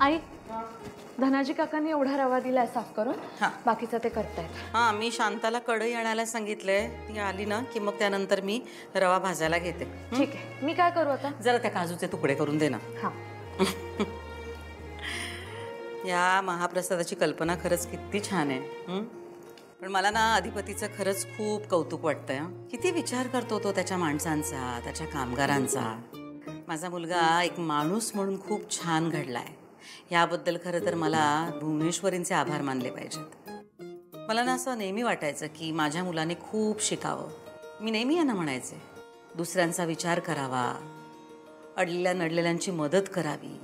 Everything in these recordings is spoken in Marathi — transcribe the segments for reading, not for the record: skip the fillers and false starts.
आई, धनाजी काकांनी एवढा रवा दिलाय साफ करून. हां. बाकीचं ते करतायत. हां, मी शांताला कढई आणायला सांगितलंय. ती आली ना की मग त्यानंतर मी रवा भाजायला घेते. ठीक आहे. मी काय करू आता? जरा त्या काजूचे तुकडे करून दे ना. हां. या महाप्रसादाची कल्पना खरंच किती छान आहे. पण मला ना अधिपतीचं खरंच खूप कौतुक वाटतंय. किती विचार करतो तो त्याच्या माणसांचा, त्याच्या कामगारांचा. माझा मुलगा एक माणूस म्हणून खूप छान घडलाय. याबद्दल खरं तर मला भुवनेश्वरींचे आभार मानले पाहिजेत. मला ना असं नेहमी वाटायचं की माझ्या मुलाने खूप शिकावं. मी नेहमी यांना म्हणायचे, दुसऱ्यांचा विचार करावा, अडलेल्या नडलेल्यांची मदत करावी.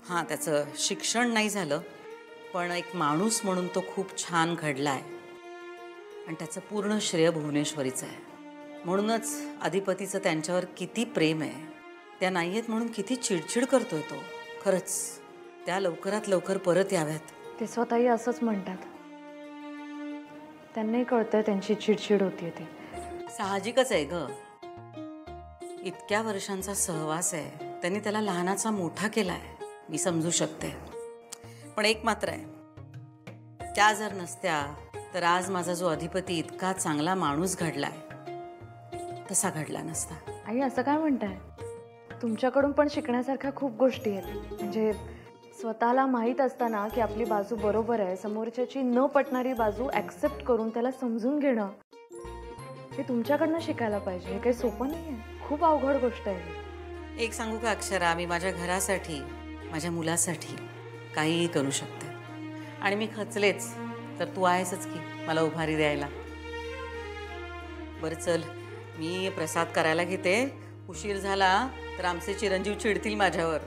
हां, त्याचं शिक्षण नाही झालं, पण एक माणूस म्हणून तो खूप छान घडलाय आणि त्याचं पूर्ण श्रेय भुवनेश्वरीचं आहे. म्हणूनच अधिपतीचं त्यांच्यावर किती प्रेम आहे. त्या नाही आहेत म्हणून किती चिडचिड करतोय तो. खरंच त्या लवकरात लवकर परत याव्यात. ते स्वतःही असंच म्हणतात. त्यांनाही कळतंय त्यांची चिडचिड होतीये ते. साहजिकच आहे ग. इतक्या वर्षांचा सहवास आहे. त्यांनी त्याला लहानाचा मोठा केलाय. मी समजू शकते. पण एक मात्र आहे, त्या जर नसत्या तर आज माझा जो अधिपती इतका चांगला माणूस घडलाय तसा घडला नसता. आई, असं काय म्हणताय? तुमच्याकडून पण शिकण्यासारख्या खूप गोष्टी आहेत. म्हणजे स्वतःला माहीत असताना की आपली बाजू बरोबर आहे, समोरच्याची न पटणारी बाजू ॲक्सेप्ट करून त्याला समजून घेणं, हे तुमच्याकडनं शिकायला पाहिजे. हे काही सोपं नाही आहे. खूप अवघड गोष्ट आहे. एक सांगू का अक्षरा, मी माझ्या घरासाठी, माझ्या मुलासाठी काहीही करू शकते. आणि मी खचलेच तर तू आहेसच की मला उभारी द्यायला. बरं चल, मी प्रसाद करायला घेते. उशीर झाला तर आमचे चिरंजीव चिडतील माझ्यावर.